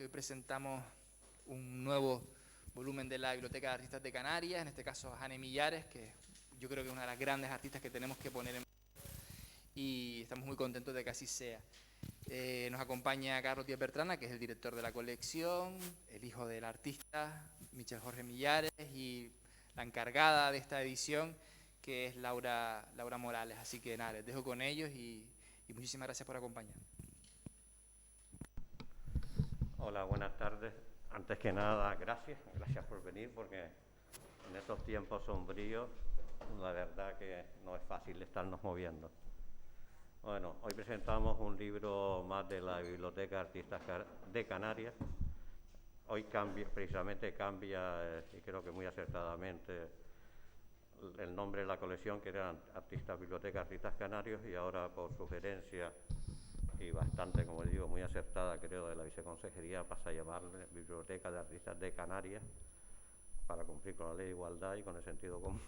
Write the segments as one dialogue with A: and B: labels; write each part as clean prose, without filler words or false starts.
A: que hoy presentamos un nuevo volumen de la Biblioteca de Artistas de Canarias, en este caso Jane Millares, que yo creo que es una de las grandes artistas que tenemos que poner en y estamos muy contentos de que así sea. Nos acompaña Carlos Díaz Bertrana, que es el director de la colección, el hijo del artista, Michel Jorge Millares, y la encargada de esta edición, que es Laura Morales. Así que nada, les dejo con ellos y muchísimas gracias por acompañarnos.
B: Hola, buenas tardes. Antes que nada, gracias por venir, porque en estos tiempos sombríos, la verdad que no es fácil estarnos moviendo. Bueno, hoy presentamos un libro más de la Biblioteca de Artistas de Canarias. Hoy precisamente cambia, y creo que muy acertadamente, el nombre de la colección, que era Biblioteca de Artistas Canarios, y ahora por sugerencia y bastante, como digo, muy acertada, creo, de la Viceconsejería, pasa a llamarle Biblioteca de Artistas de Canarias, para cumplir con la ley de igualdad y con el sentido común,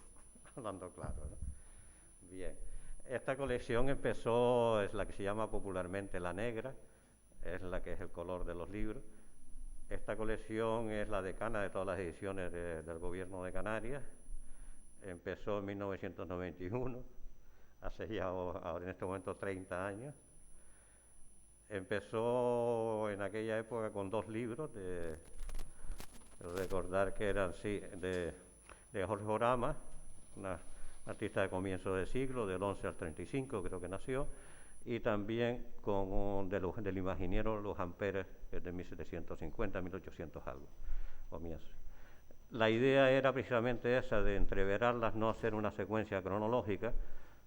B: hablando claro, ¿no? Bien, esta colección empezó, es la que se llama popularmente La Negra, es la que es el color de los libros. Esta colección es la decana de todas las ediciones del Gobierno de Canarias. Empezó en 1991, hace ya ahora en este momento 30 años. Empezó en aquella época con 2 libros, recordar que eran, sí, de Jorge Orama, una artista de comienzo de siglo, del 11 al 35 creo que nació, y también con del imaginiero Luján Pérez, que es de 1750, 1800 algo, comienzo. La idea era precisamente esa, de entreverarlas, no hacer una secuencia cronológica,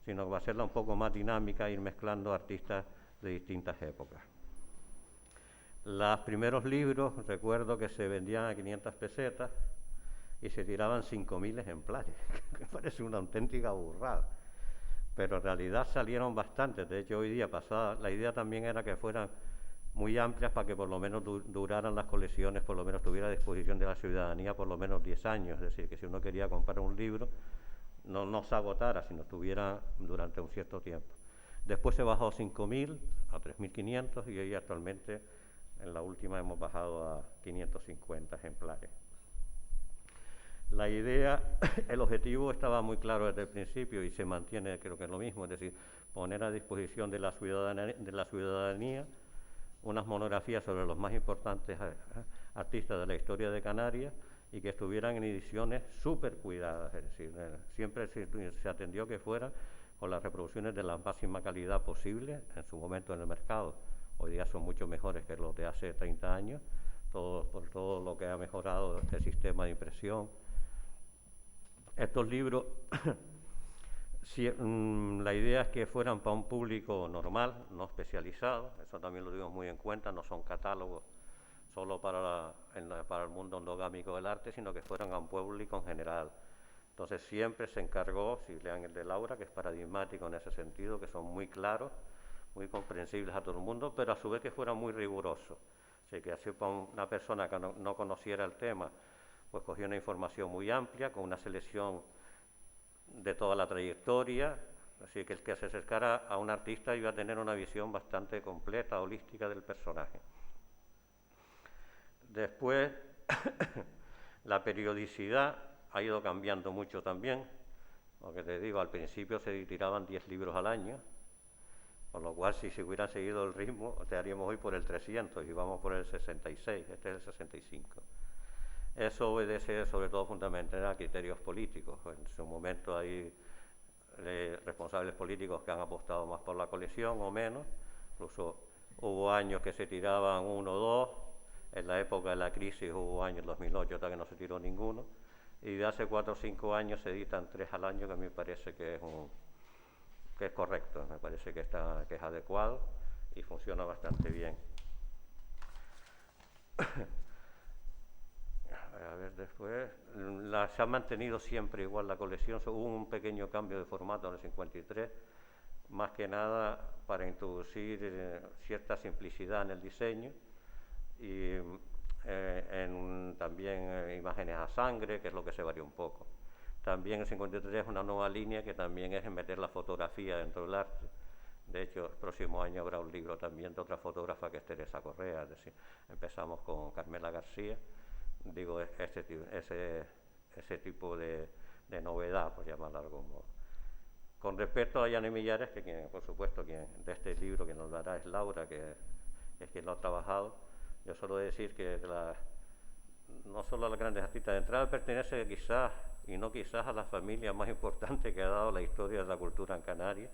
B: sino que hacerla un poco más dinámica, ir mezclando artistas de distintas épocas. Los primeros libros, recuerdo que se vendían a 500 pesetas y se tiraban 5.000 ejemplares, que parece una auténtica burrada. Pero en realidad salieron bastantes. De hecho, hoy día pasada, la idea también era que fueran muy amplias para que por lo menos duraran las colecciones, por lo menos tuviera a disposición de la ciudadanía por lo menos 10 años. Es decir, que si uno quería comprar un libro, no se agotara, sino estuviera durante un cierto tiempo. Después se bajó a 5.000, a 3.500, y hoy actualmente en la última hemos bajado a 550 ejemplares. La idea, el objetivo estaba muy claro desde el principio y se mantiene, creo que es lo mismo, es decir, poner a disposición de la ciudadanía unas monografías sobre los más importantes artistas de la historia de Canarias y que estuvieran en ediciones súper cuidadas, es decir, siempre se atendió que fueran con las reproducciones de la máxima calidad posible en su momento en el mercado. Hoy día son mucho mejores que los de hace 30 años, por todo lo que ha mejorado el sistema de impresión. Estos libros, la idea es que fueran para un público normal, no especializado, eso también lo digo muy en cuenta, no son catálogos solo para el mundo endogámico del arte, sino que fueran a un público en general. Entonces siempre se encargó, si lean el de Laura, que es paradigmático en ese sentido, que son muy claros, muy comprensibles a todo el mundo, pero a su vez que fueran muy rigurosos. Así que así para una persona que no conociera el tema, pues cogía una información muy amplia, con una selección de toda la trayectoria, así que el que se acercara a un artista iba a tener una visión bastante completa, holística del personaje. Después, la periodicidad ha ido cambiando mucho también, porque te digo, al principio se tiraban 10 libros al año, con lo cual si se hubiera seguido el ritmo, estaríamos hoy por el 300 y vamos por el 66, este es el 65. Eso obedece sobre todo fundamentalmente a criterios políticos. En su momento hay responsables políticos que han apostado más por la colección o menos, incluso hubo años que se tiraban 1 o 2, en la época de la crisis hubo años, en 2008, hasta que no se tiró ninguno, y de hace 4 o 5 años se editan 3 al año, que a mí me parece que es correcto, me parece que es adecuado y funciona bastante bien. A ver, después, se ha mantenido siempre igual la colección, hubo un pequeño cambio de formato en el 53, más que nada para introducir cierta simplicidad en el diseño y también imágenes a sangre, que es lo que se varía un poco. También el 53 es una nueva línea que también es meter la fotografía dentro del arte. De hecho, el próximo año habrá un libro también de otra fotógrafa que es Teresa Correa, es decir, empezamos con Carmela García, digo, ese tipo de novedad, por llamarlo de algún modo. Con respecto a Yane Millares, que por supuesto quien de este libro que nos dará es Laura, que es quien lo ha trabajado, yo suelo decir que no solo a las grandes artistas de entrada, pertenece quizás, y no quizás, a la familia más importante que ha dado la historia de la cultura en Canarias,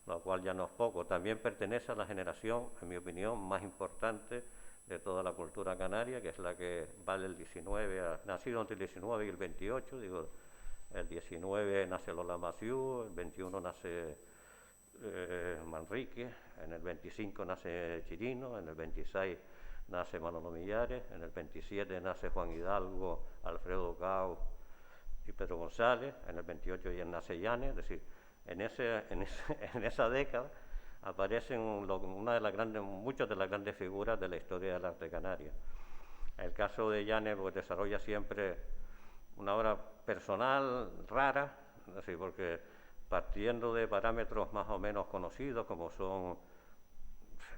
B: lo cual ya no es poco. También pertenece a la generación, en mi opinión, más importante de toda la cultura canaria, que es la que va del 19, nacido entre el 19 y el 28, digo, el 19 nace Lola Maciú, el 21 nace Manrique, en el 25 nace Chirino, en el 26 nace Manolo Millares, en el 27 nace Juan Hidalgo, Alfredo Cao y Pedro González, en el 28 ya nace Yane, es decir, en esa década aparecen muchas de las grandes figuras de la historia del arte canario. El caso de Yane pues, desarrolla siempre una obra personal rara, es decir, porque partiendo de parámetros más o menos conocidos, como son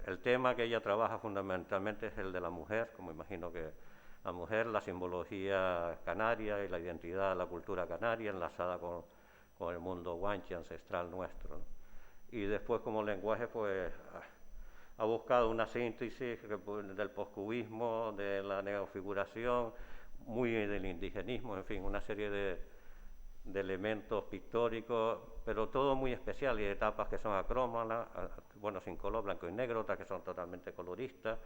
B: el tema que ella trabaja fundamentalmente es el de la mujer, como imagino que la mujer, la simbología canaria y la identidad de la cultura canaria enlazada con el mundo guanche ancestral nuestro, ¿no? Y después como lenguaje pues ha buscado una síntesis del poscubismo, de la neofiguración, muy del indigenismo, en fin, una serie de elementos pictóricos, pero todo muy especial, y etapas que son acrómalas, bueno, sin color, blanco y negro, otras que son totalmente coloristas,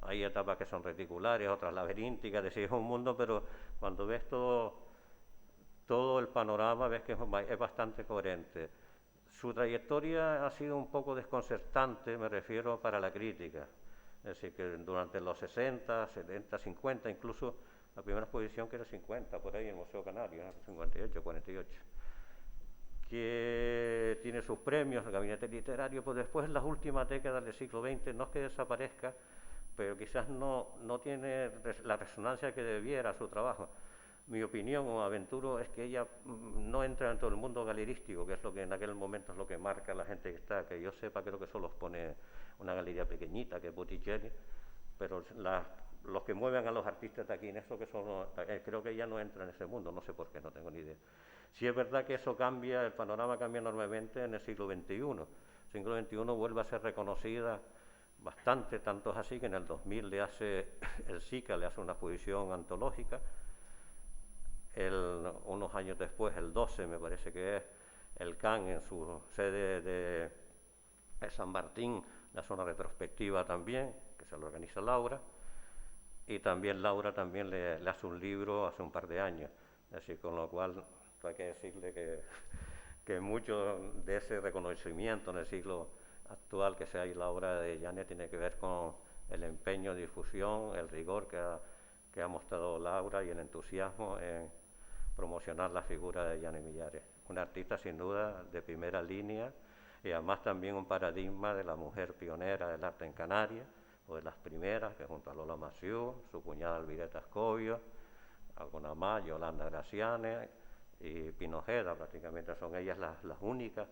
B: hay etapas que son reticulares, otras laberínticas, es decir, es un mundo, pero cuando ves todo el panorama ves que es bastante coherente. Su trayectoria ha sido un poco desconcertante, me refiero, para la crítica, es decir, que durante los 60, 70, 50, incluso la primera exposición que era 50, por ahí en el Museo Canario, 58, 48, que tiene sus premios, el gabinete literario, pues después en las últimas décadas del siglo XX no es que desaparezca, pero quizás no tiene la resonancia que debiera su trabajo. Mi opinión, o aventuro, es que ella no entra dentro del mundo galerístico, que es lo que en aquel momento es lo que marca a la gente que está, que yo sepa, creo que solo expone una galería pequeñita, que es Botticelli, pero los que mueven a los artistas de aquí en eso, que son, creo que ella no entra en ese mundo, no sé por qué, no tengo ni idea. Sí es verdad que eso cambia, el panorama cambia enormemente en el siglo XXI. El siglo XXI vuelve a ser reconocida bastante, tanto es así que en el 2000 el SICA le hace una exposición antológica. Unos años después, el 12 me parece que es, el CAN en su sede de San Martín le hace una retrospectiva también, que se lo organiza Laura, y también Laura también le hace un libro hace un par de años, es decir, con lo cual hay que decirle que mucho de ese reconocimiento en el siglo actual que se hay en la obra de Yane tiene que ver con el empeño, difusión, el rigor que ha mostrado Laura y el entusiasmo en promocionar la figura de Yane Millares, una artista sin duda de primera línea y además también un paradigma de la mujer pionera del arte en Canarias, o de las primeras, que junto a Lola Maciú, su cuñada Elvireta Escobio, alguna más, Yolanda Graciane y Pinojeda, prácticamente son ellas las únicas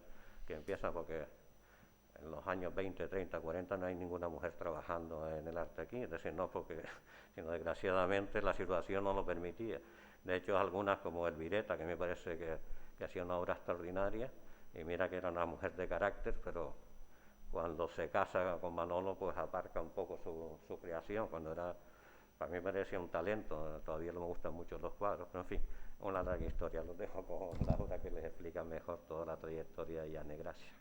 B: que empiezan, porque en los años 20, 30, 40 no hay ninguna mujer trabajando en el arte aquí, es decir, no porque, sino desgraciadamente la situación no lo permitía. De hecho, algunas como Elvireta, que me parece que hacía una obra extraordinaria, y mira que era una mujer de carácter, pero cuando se casa con Manolo, pues aparca un poco su creación, para mí parecía un talento, todavía no me gustan mucho los cuadros, pero en fin, una larga historia. Los dejo con Laura, que les explica mejor toda la trayectoria de Yane. Gracias.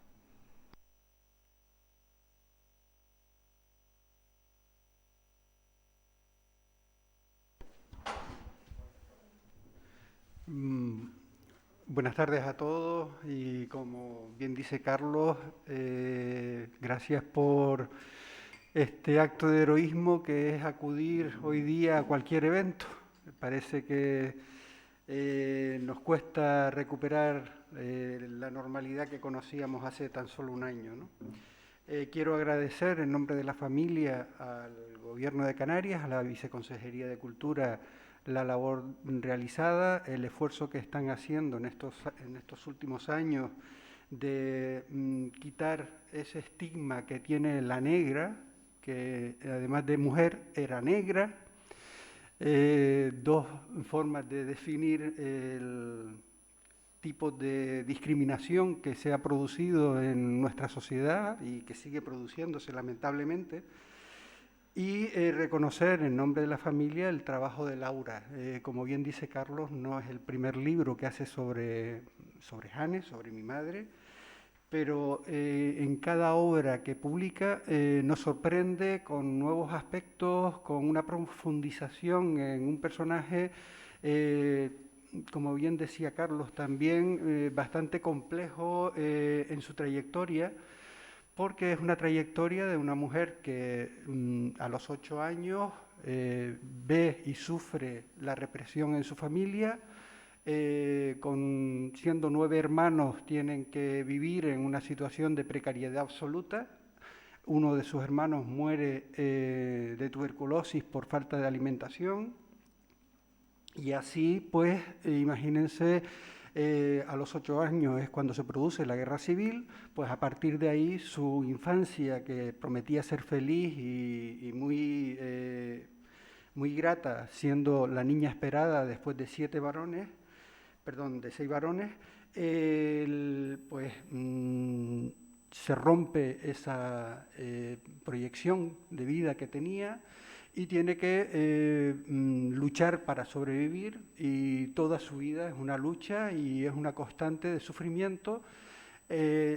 C: Buenas tardes a todos y como bien dice Carlos, gracias por este acto de heroísmo que es acudir hoy día a cualquier evento. Me parece que nos cuesta recuperar la normalidad que conocíamos hace tan solo un año, ¿no? Quiero agradecer en nombre de la familia al Gobierno de Canarias, a la Viceconsejería de Cultura, la labor realizada, el esfuerzo que están haciendo en estos últimos años de quitar ese estigma que tiene la negra, que además de mujer era negra. Dos formas de definir el tipo de discriminación que se ha producido en nuestra sociedad y que sigue produciéndose lamentablemente, y reconocer en nombre de la familia el trabajo de Laura. Como bien dice Carlos, no es el primer libro que hace sobre Jane, sobre mi madre, pero en cada obra que publica nos sorprende con nuevos aspectos, con una profundización en un personaje, como bien decía Carlos, también bastante complejo en su trayectoria, porque es una trayectoria de una mujer que a los 8 años ve y sufre la represión en su familia. Siendo 9 hermanos, tienen que vivir en una situación de precariedad absoluta. Uno de sus hermanos muere de tuberculosis por falta de alimentación. Y así, pues, imagínense, a los 8 años es cuando se produce la guerra civil, pues a partir de ahí su infancia, que prometía ser feliz y muy grata, siendo la niña esperada después de 6 varones, pues se rompe esa proyección de vida que tenía y tiene que luchar para sobrevivir, y toda su vida es una lucha y es una constante de sufrimiento,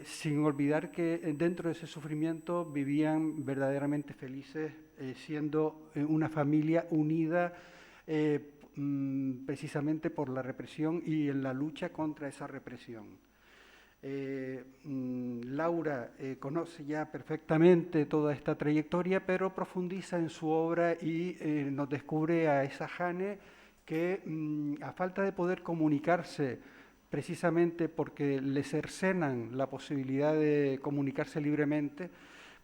C: sin olvidar que dentro de ese sufrimiento vivían verdaderamente felices, siendo una familia unida precisamente por la represión y en la lucha contra esa represión. Laura conoce ya perfectamente toda esta trayectoria, pero profundiza en su obra y nos descubre a esa Jane que, a falta de poder comunicarse, precisamente porque le cercenan la posibilidad de comunicarse libremente,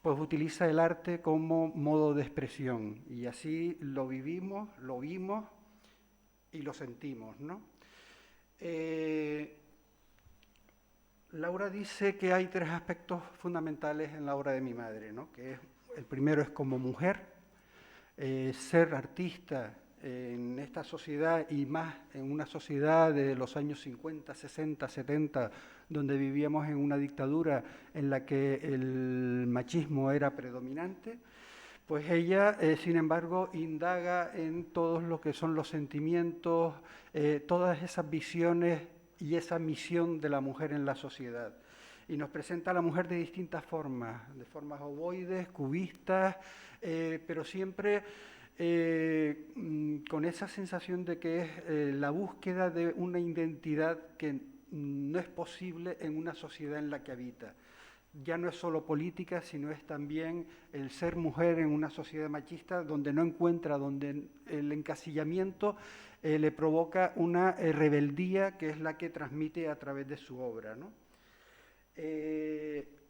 C: pues utiliza el arte como modo de expresión. Y así lo vivimos, lo vimos y lo sentimos, ¿no? Laura dice que hay 3 aspectos fundamentales en la obra de mi madre, ¿no? El primero es como mujer, ser artista en esta sociedad, y más en una sociedad de los años 50, 60, 70, donde vivíamos en una dictadura en la que el machismo era predominante. Pues ella, sin embargo, indaga en todos lo que son los sentimientos, todas esas visiones y esa misión de la mujer en la sociedad. Y nos presenta a la mujer de distintas formas, de formas ovoides, cubistas, pero siempre con esa sensación de que es la búsqueda de una identidad que no es posible en una sociedad en la que habita. Ya no es solo política, sino es también el ser mujer en una sociedad machista donde no encuentra, donde el encasillamiento le provoca una rebeldía que es la que transmite a través de su obra, ¿no?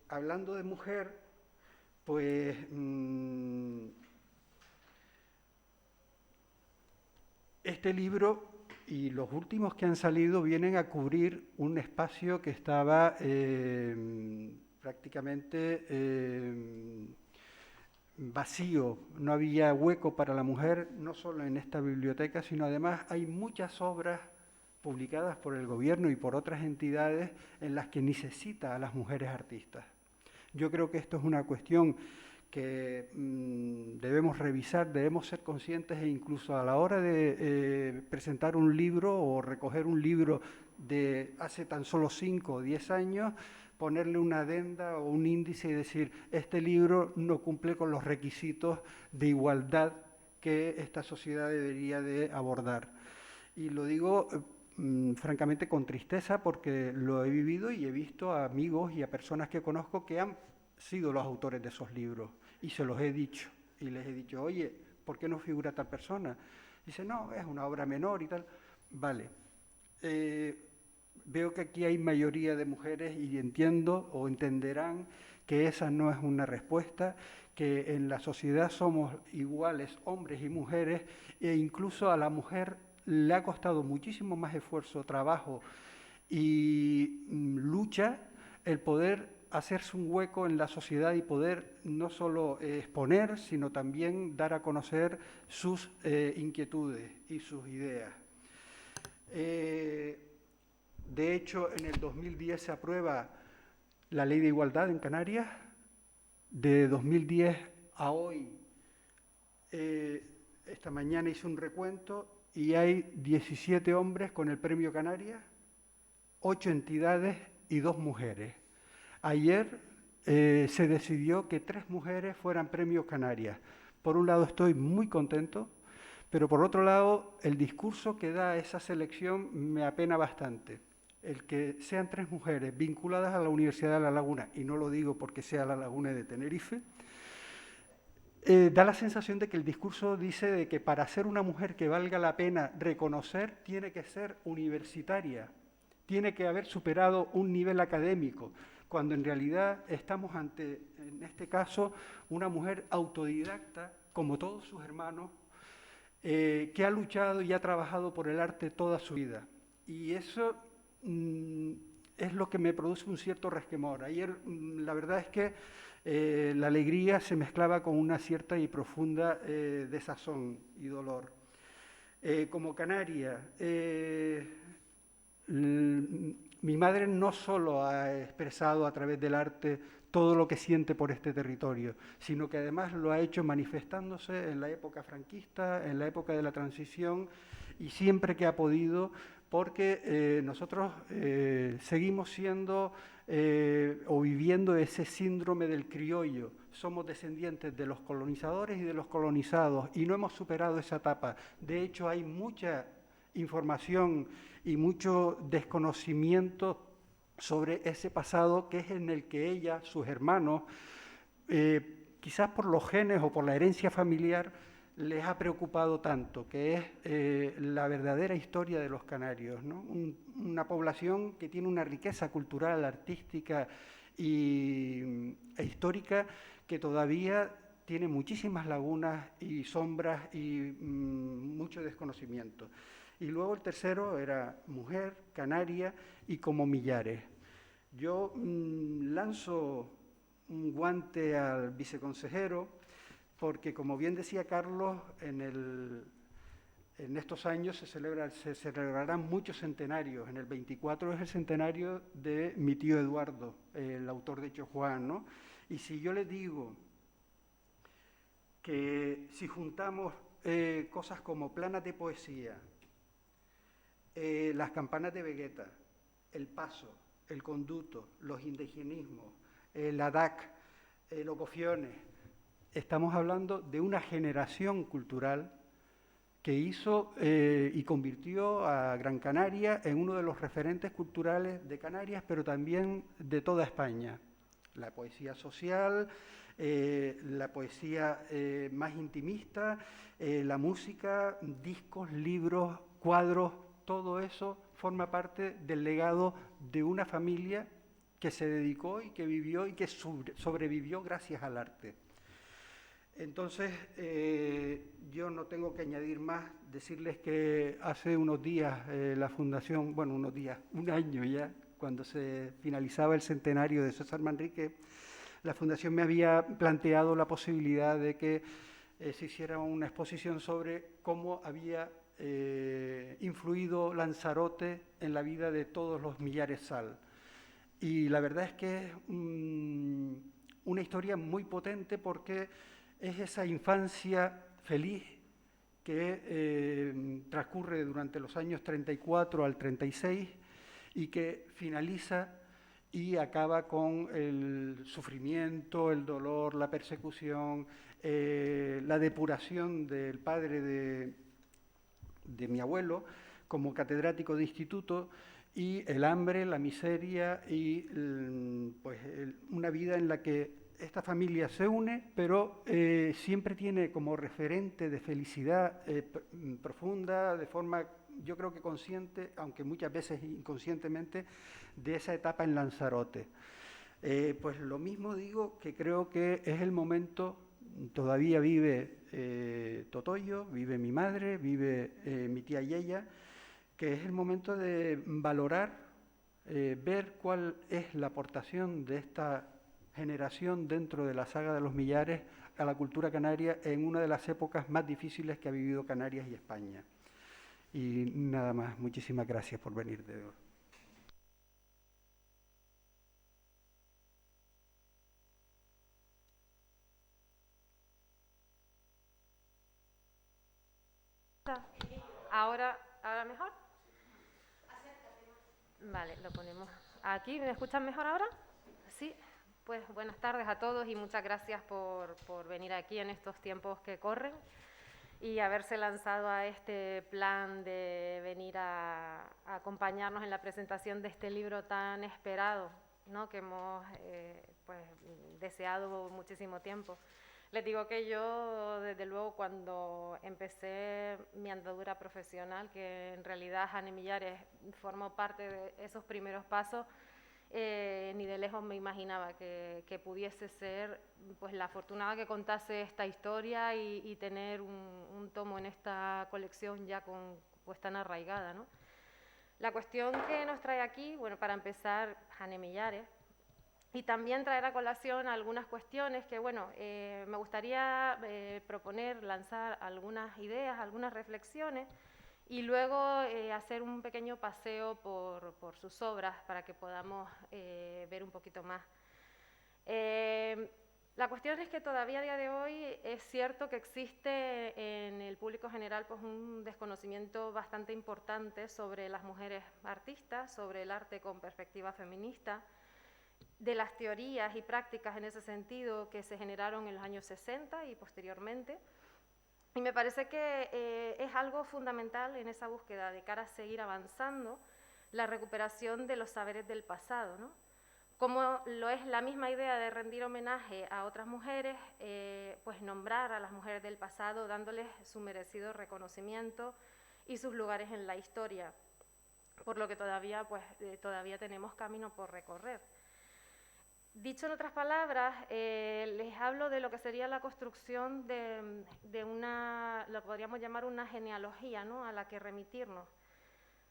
C: Hablando de mujer, pues este libro y los últimos que han salido vienen a cubrir un espacio que estaba prácticamente vacío, no había hueco para la mujer, no solo en esta biblioteca, sino además hay muchas obras publicadas por el gobierno y por otras entidades en las que necesita a las mujeres artistas. Yo creo que esto es una cuestión que debemos revisar, debemos ser conscientes, e incluso a la hora de presentar un libro o recoger un libro de hace tan solo 5 o 10 años, ponerle una adenda o un índice y decir, este libro no cumple con los requisitos de igualdad que esta sociedad debería de abordar. Y lo digo francamente con tristeza, porque lo he vivido y he visto a amigos y a personas que conozco que han sido los autores de esos libros, y se los he dicho, y les he dicho, oye, ¿por qué no figura tal persona? Dice, no, es una obra menor y tal. Vale, veo que aquí hay mayoría de mujeres y entiendo o entenderán que esa no es una respuesta, que en la sociedad somos iguales, hombres y mujeres, e incluso a la mujer le ha costado muchísimo más esfuerzo, trabajo y lucha el poder hacerse un hueco en la sociedad y poder no solo exponer, sino también dar a conocer sus inquietudes y sus ideas. De hecho, en el 2010 se aprueba la Ley de Igualdad en Canarias. De 2010 a hoy, esta mañana hice un recuento y hay 17 hombres con el Premio Canarias, 8 entidades y 2 mujeres. Ayer se decidió que 3 mujeres fueran Premios Canarias. Por un lado estoy muy contento, pero por otro lado el discurso que da esa selección me apena bastante. El que sean 3 mujeres vinculadas a la Universidad de La Laguna, y no lo digo porque sea La Laguna de Tenerife, da la sensación de que el discurso dice de que para ser una mujer que valga la pena reconocer, tiene que ser universitaria, tiene que haber superado un nivel académico, cuando en realidad estamos ante, en este caso, una mujer autodidacta, como todos sus hermanos, que ha luchado y ha trabajado por el arte toda su vida. Y eso es lo que me produce un cierto resquemor. Ayer la verdad es que la alegría se mezclaba con una cierta y profunda desazón y dolor. Como canaria, mi madre no solo ha expresado a través del arte todo lo que siente por este territorio, sino que además lo ha hecho manifestándose en la época franquista, en la época de la transición y siempre que ha podido, porque nosotros seguimos siendo o viviendo ese síndrome del criollo. Somos descendientes de los colonizadores y de los colonizados y no hemos superado esa etapa. De hecho, hay mucha información y mucho desconocimiento sobre ese pasado que es en el que ella, sus hermanos, quizás por los genes o por la herencia familiar, les ha preocupado tanto, que es la verdadera historia de los canarios, ¿no? Una población que tiene una riqueza cultural, artística e histórica que todavía tiene muchísimas lagunas y sombras y mucho desconocimiento. Y luego el tercero era mujer, canaria y como millares. Yo lanzo un guante al viceconsejero porque, como bien decía Carlos, en estos años se celebrarán muchos centenarios. En el 24 es el centenario de mi tío Eduardo, el autor de Chojuán, ¿no? Y si yo les digo que si juntamos cosas como planas de poesía, las campanas de Vegueta, el paso, el conduto, los indigenismos, la DAC, los gofiones, estamos hablando de una generación cultural que hizo y convirtió a Gran Canaria en uno de los referentes culturales de Canarias, pero también de toda España. La poesía social, la poesía más intimista, la música, discos, libros, cuadros, todo eso forma parte del legado de una familia que se dedicó y que vivió y que sobrevivió gracias al arte. Entonces, yo no tengo que añadir más, decirles que hace unos días la Fundación, bueno, unos días, un año ya, cuando se finalizaba el centenario de César Manrique, la Fundación me había planteado la posibilidad de que se hiciera una exposición sobre cómo había influido Lanzarote en la vida de todos los millares sal. Y la verdad es que es una historia muy potente porque es esa infancia feliz que transcurre durante los años 34 al 36 y que finaliza y acaba con el sufrimiento, el dolor, la persecución, la depuración del padre de mi abuelo como catedrático de instituto y el hambre, la miseria y pues, una vida en la que esta familia se une, pero siempre tiene como referente de felicidad profunda, de forma, yo creo que consciente, aunque muchas veces inconscientemente, de esa etapa en Lanzarote. Pues lo mismo digo que creo que es el momento, todavía vive Totoyo, vive mi madre, vive mi tía Yeya, que es el momento de valorar ver cuál es la aportación de esta generación dentro de la saga de los Millares a la cultura canaria en una de las épocas más difíciles que ha vivido Canarias y España. Y nada más, muchísimas gracias por venir de hoy.
D: ¿Ahora mejor? Vale, lo ponemos aquí. ¿Me escuchan mejor ahora? Sí. Pues buenas tardes a todos y muchas gracias por venir aquí en estos tiempos que corren y haberse lanzado a este plan de venir a acompañarnos en la presentación de este libro tan esperado, ¿no?, que hemos pues, deseado muchísimo tiempo. Les digo que yo, desde luego, cuando empecé mi andadura profesional, que en realidad Jane Millares formó parte de esos primeros pasos, ni de lejos me imaginaba que pudiese ser pues, la afortunada que contase esta historia y tener un tomo en esta colección ya pues, tan arraigada, ¿no? La cuestión que nos trae aquí, bueno, para empezar, Jane Millares, y también traer a colación algunas cuestiones que, bueno, me gustaría proponer, lanzar algunas ideas, algunas reflexiones y luego hacer un pequeño paseo por sus obras para que podamos ver un poquito más. La cuestión es que todavía a día de hoy es cierto que existe en el público general pues, un desconocimiento bastante importante sobre las mujeres artistas, sobre el arte con perspectiva feminista, de las teorías y prácticas en ese sentido que se generaron en los años 60 y posteriormente. Y me parece que es algo fundamental en esa búsqueda de cara a seguir avanzando la recuperación de los saberes del pasado, ¿no? Como lo es la misma idea de rendir homenaje a otras mujeres, pues nombrar a las mujeres del pasado dándoles su merecido reconocimiento y sus lugares en la historia, por lo que todavía tenemos camino por recorrer. Dicho en otras palabras, les hablo de lo que sería la construcción de una, lo podríamos llamar una genealogía, ¿no?, a la que remitirnos.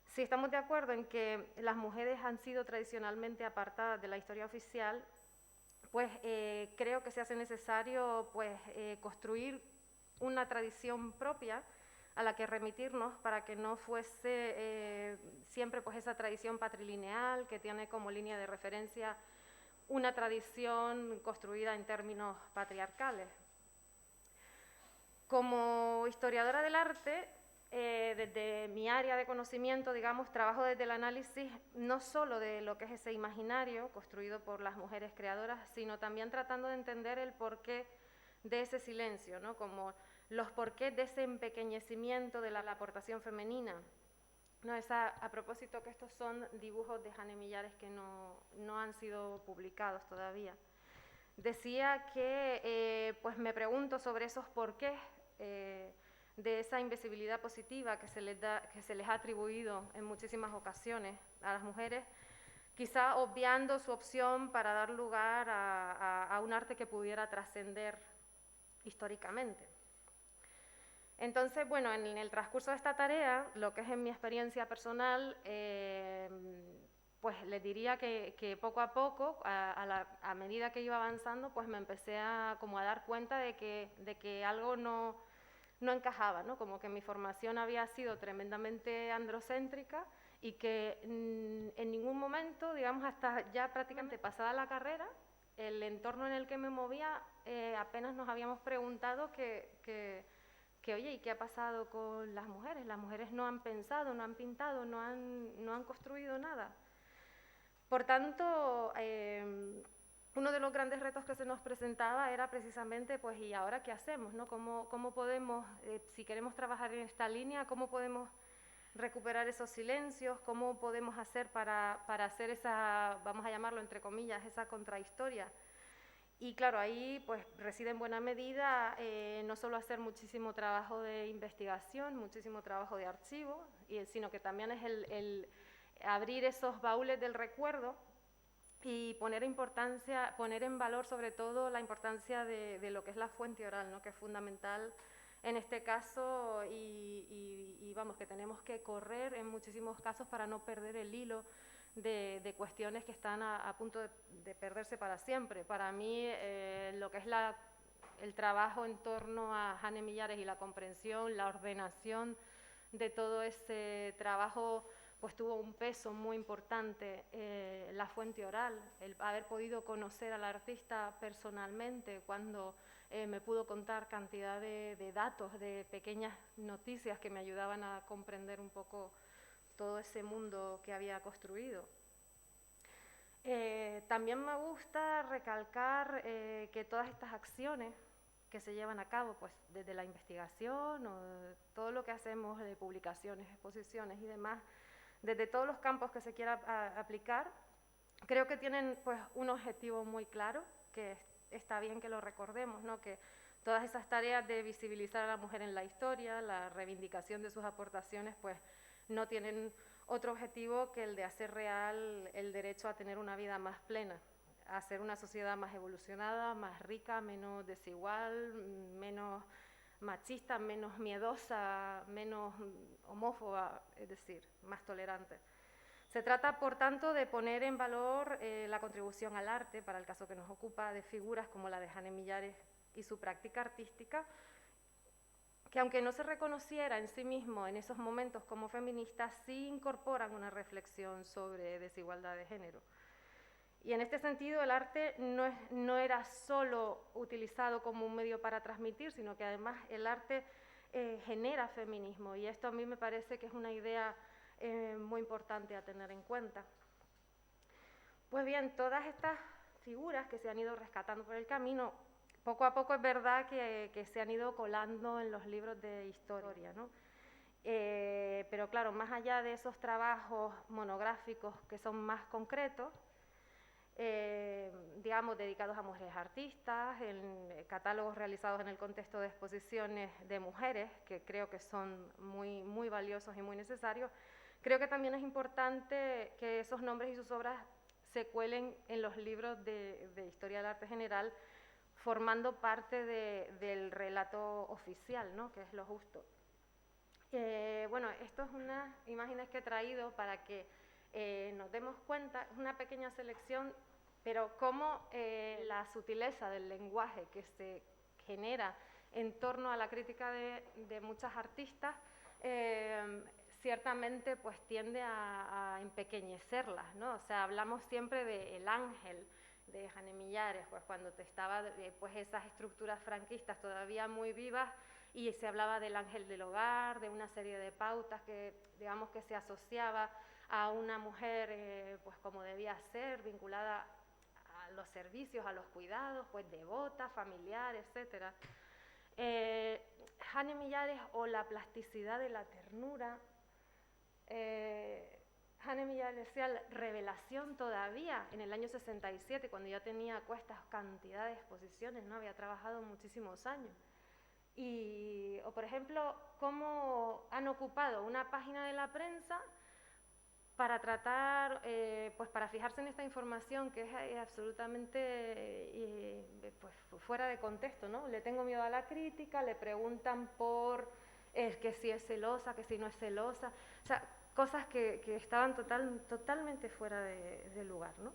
D: Si estamos de acuerdo en que las mujeres han sido tradicionalmente apartadas de la historia oficial, pues creo que se hace necesario pues, construir una tradición propia a la que remitirnos para que no fuese siempre pues, esa tradición patrilineal que tiene como línea de referencia una tradición construida en términos patriarcales. Como historiadora del arte, desde mi área de conocimiento, digamos, trabajo desde el análisis no solo de lo que es ese imaginario construido por las mujeres creadoras, sino también tratando de entender el porqué de ese silencio, ¿no?, como los porqués de ese empequeñecimiento de la aportación femenina. No, a propósito que estos son dibujos de Jane Millares que no han sido publicados todavía. Decía que pues me pregunto sobre esos porqués de esa invisibilidad positiva que se les ha atribuido en muchísimas ocasiones a las mujeres, quizá obviando su opción para dar lugar a un arte que pudiera trascender históricamente. Entonces, bueno, en el transcurso de esta tarea, lo que es en mi experiencia personal, pues les diría que poco a poco, a medida que iba avanzando, pues me empecé a dar cuenta de que algo no encajaba, ¿no? Como que mi formación había sido tremendamente androcéntrica y que en ningún momento, digamos, hasta ya prácticamente pasada la carrera, el entorno en el que me movía, apenas nos habíamos preguntado oye, ¿y qué ha pasado con las mujeres? Las mujeres no han pensado, no han pintado, no han construido nada. Por tanto, uno de los grandes retos que se nos presentaba era precisamente, pues, ¿y ahora qué hacemos, no? ¿Cómo podemos, si queremos trabajar en esta línea, cómo podemos recuperar esos silencios? ¿Cómo podemos hacer para hacer esa, vamos a llamarlo entre comillas, esa contrahistoria? Y claro, ahí pues reside en buena medida no solo hacer muchísimo trabajo de investigación, muchísimo trabajo de archivo, sino que también es el abrir esos baúles del recuerdo y poner en valor sobre todo la importancia de lo que es la fuente oral, ¿no?, que es fundamental en este caso y vamos, que tenemos que correr en muchísimos casos para no perder el hilo de cuestiones que están a punto de perderse para siempre. Para mí, lo que es el trabajo en torno a Jane Millares y la comprensión, la ordenación de todo ese trabajo, pues tuvo un peso muy importante. La fuente oral, el haber podido conocer al artista personalmente cuando me pudo contar cantidad de datos, de pequeñas noticias que me ayudaban a comprender un poco todo ese mundo que había construido. También me gusta recalcar que todas estas acciones que se llevan a cabo, pues desde la investigación o todo lo que hacemos de publicaciones, exposiciones y demás, desde todos los campos que se quiera aplicar, creo que tienen pues un objetivo muy claro, que está bien que lo recordemos, ¿no? Que todas esas tareas de visibilizar a la mujer en la historia, la reivindicación de sus aportaciones, pues no tienen otro objetivo que el de hacer real el derecho a tener una vida más plena, a ser una sociedad más evolucionada, más rica, menos desigual, menos machista, menos miedosa, menos homófoba, es decir, más tolerante. Se trata, por tanto, de poner en valor la contribución al arte, para el caso que nos ocupa, de figuras como la de Jane Millares y su práctica artística, que aunque no se reconociera en sí mismo en esos momentos como feministas, sí incorporan una reflexión sobre desigualdad de género. Y en este sentido el arte no era solo utilizado como un medio para transmitir, sino que además el arte genera feminismo, y esto a mí me parece que es una idea muy importante a tener en cuenta. Pues bien, todas estas figuras que se han ido rescatando por el camino, poco a poco es verdad que se han ido colando en los libros de historia, ¿no? Pero claro, más allá de esos trabajos monográficos que son más concretos, digamos, dedicados a mujeres artistas, en catálogos realizados en el contexto de exposiciones de mujeres, que creo que son muy, muy valiosos y muy necesarios, creo que también es importante que esos nombres y sus obras se cuelen en los libros de historia del arte general, formando parte del relato oficial, ¿no? Que es lo justo. Bueno, esto es unas imágenes que he traído para que nos demos cuenta, es una pequeña selección, pero cómo la sutileza del lenguaje que se genera en torno a la crítica de muchas artistas ciertamente pues tiende a empequeñecerlas, ¿no? O sea, hablamos siempre del ángel de Jane Millares, pues cuando estaba pues esas estructuras franquistas todavía muy vivas, y se hablaba del ángel del hogar, de una serie de pautas que, digamos, que se asociaba a una mujer pues como debía ser, vinculada a los servicios, a los cuidados, pues devota, familiar, etc. Jane Millares, o la plasticidad de la ternura. Jane Millares decía revelación todavía en el año 67, cuando ya tenía cuestas cantidad de exposiciones, ¿no? Había trabajado muchísimos años. O por ejemplo, cómo han ocupado una página de la prensa para tratar, pues para fijarse en esta información que es absolutamente pues fuera de contexto, ¿no? Le tengo miedo a la crítica, le preguntan por que si es celosa, que si no es celosa, o sea, cosas que estaban totalmente fuera de lugar, ¿no?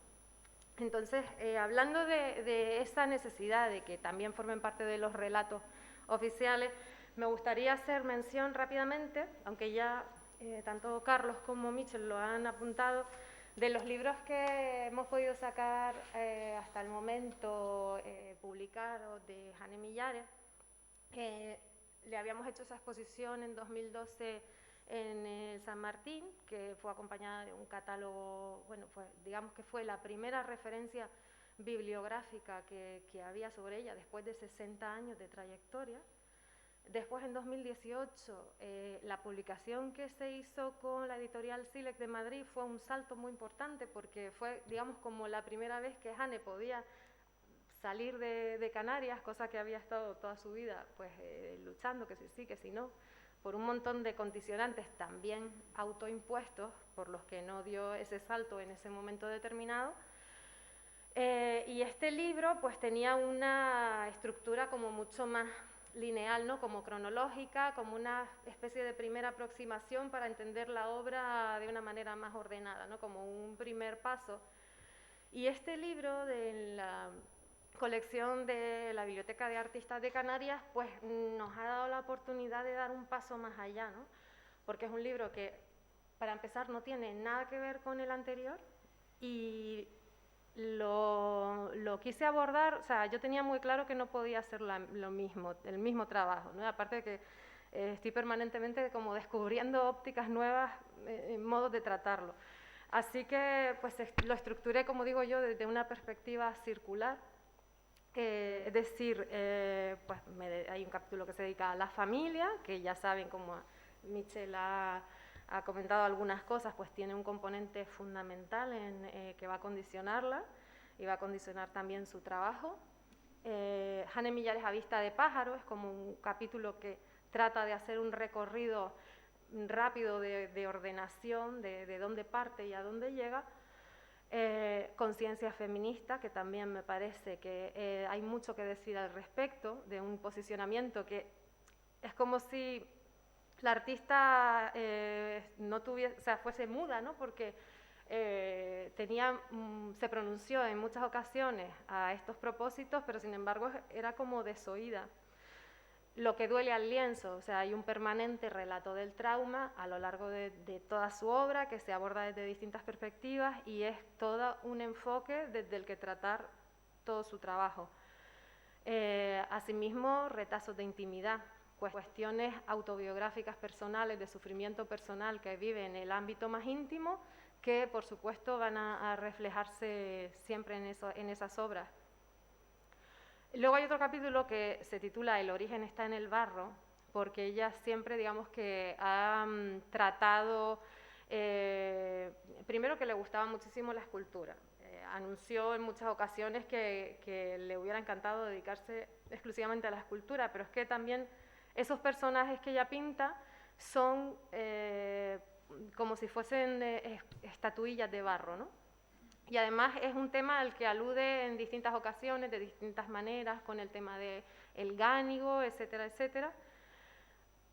D: Entonces, hablando de esa necesidad de que también formen parte de los relatos oficiales, me gustaría hacer mención rápidamente, aunque ya tanto Carlos como Michel lo han apuntado, de los libros que hemos podido sacar hasta el momento publicados de Jane Millares. Le habíamos hecho esa exposición en 2012 en el San Martín, que fue acompañada de un catálogo, bueno, digamos que fue la primera referencia bibliográfica que había sobre ella después de 60 años de trayectoria. Después, en 2018, la publicación que se hizo con la editorial Silex de Madrid fue un salto muy importante, porque fue, digamos, como la primera vez que Jane podía salir de Canarias, cosa que había estado toda su vida pues luchando, que sí, que si no, por un montón de condicionantes también autoimpuestos, por los que no dio ese salto en ese momento determinado. Y este libro pues tenía una estructura como mucho más lineal, ¿no? Como cronológica, como una especie de primera aproximación para entender la obra de una manera más ordenada, ¿no? Como un primer paso. Y este libro de la colección de la Biblioteca de Artistas de Canarias, pues nos ha dado la oportunidad de dar un paso más allá, ¿no? Porque es un libro que, para empezar, no tiene nada que ver con el anterior y lo quise abordar, o sea, yo tenía muy claro que no podía hacer lo mismo, el mismo trabajo, ¿no? Aparte de que estoy permanentemente como descubriendo ópticas nuevas, modos de tratarlo. Así que pues lo estructuré, como digo yo, desde una perspectiva circular. Es decir, pues hay un capítulo que se dedica a la familia, que ya saben, como Michel ha comentado algunas cosas, pues tiene un componente fundamental que va a condicionarla y va a condicionar también su trabajo. Jane Millares a vista de pájaro es como un capítulo que trata de hacer un recorrido rápido de ordenación, de dónde parte y a dónde llega. Conciencia feminista, que también me parece que hay mucho que decir al respecto, de un posicionamiento que es como si la artista no tuviese, o sea, fuese muda, ¿no? Porque se pronunció en muchas ocasiones a estos propósitos, pero sin embargo era como desoída. Lo que duele al lienzo, o sea, hay un permanente relato del trauma a lo largo de toda su obra que se aborda desde distintas perspectivas y es todo un enfoque desde el que tratar todo su trabajo. Asimismo, retazos de intimidad, cuestiones autobiográficas personales, de sufrimiento personal que vive en el ámbito más íntimo, que por supuesto van a reflejarse siempre en esas obras. Luego hay otro capítulo que se titula El origen está en el barro, porque ella siempre, digamos que ha tratado, primero que le gustaba muchísimo la escultura. Anunció en muchas ocasiones que le hubiera encantado dedicarse exclusivamente a la escultura, pero es que también esos personajes que ella pinta son como si fuesen estatuillas de barro, ¿no? Y además es un tema al que alude en distintas ocasiones, de distintas maneras, con el tema del gánigo, etcétera, etcétera.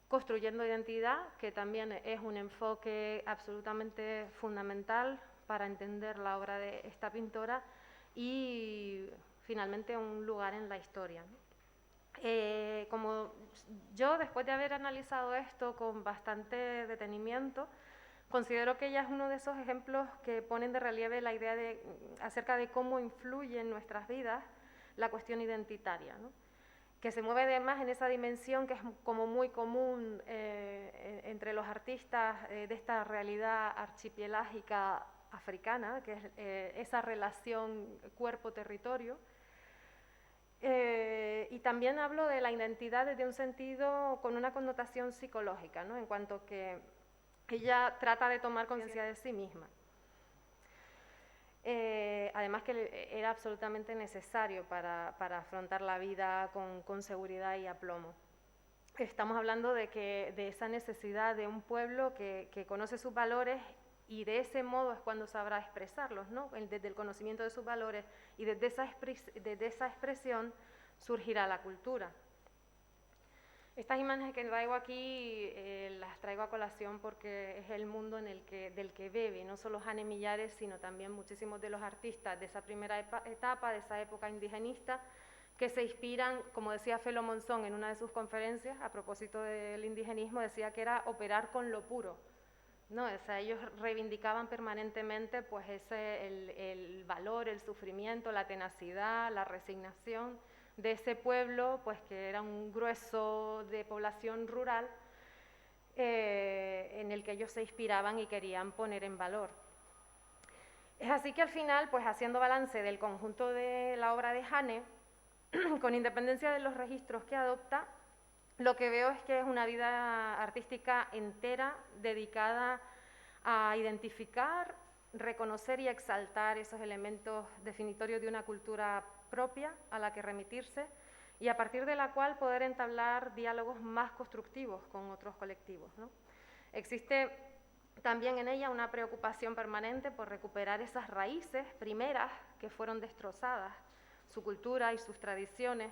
D: Construyendo identidad, que también es un enfoque absolutamente fundamental para entender la obra de esta pintora, y finalmente un lugar en la historia, ¿no? Como yo, después de haber analizado esto con bastante detenimiento, considero que ella es uno de esos ejemplos que ponen de relieve la idea acerca de cómo influye en nuestras vidas la cuestión identitaria, ¿no? Que se mueve además en esa dimensión que es como muy común entre los artistas de esta realidad archipelágica africana, que es esa relación cuerpo-territorio. Y también hablo de la identidad desde un sentido con una connotación psicológica, ¿no? En cuanto que ella trata de tomar conciencia de sí misma. Además que era absolutamente necesario para afrontar la vida con seguridad y aplomo. Estamos hablando de esa necesidad de un pueblo que conoce sus valores, y de ese modo es cuando sabrá expresarlos, ¿no? Desde el conocimiento de sus valores y desde esa expresión surgirá la cultura. Estas imágenes que traigo aquí las traigo a colación porque es el mundo del que bebe, no solo Jane Millares, sino también muchísimos de los artistas de esa primera etapa, de esa época indigenista, que se inspiran, como decía Felo Monzón en una de sus conferencias, a propósito del indigenismo, decía que era operar con lo puro, ¿no? O sea, ellos reivindicaban permanentemente pues el valor, el sufrimiento, la tenacidad, la resignación de ese pueblo, pues que era un grueso de población rural en el que ellos se inspiraban y querían poner en valor. Es así que al final, pues haciendo balance del conjunto de la obra de Jane, con independencia de los registros que adopta, lo que veo es que es una vida artística entera dedicada a identificar, reconocer y exaltar esos elementos definitorios de una cultura propia a la que remitirse y a partir de la cual poder entablar diálogos más constructivos con otros colectivos, ¿no? Existe también en ella una preocupación permanente por recuperar esas raíces primeras que fueron destrozadas, su cultura y sus tradiciones,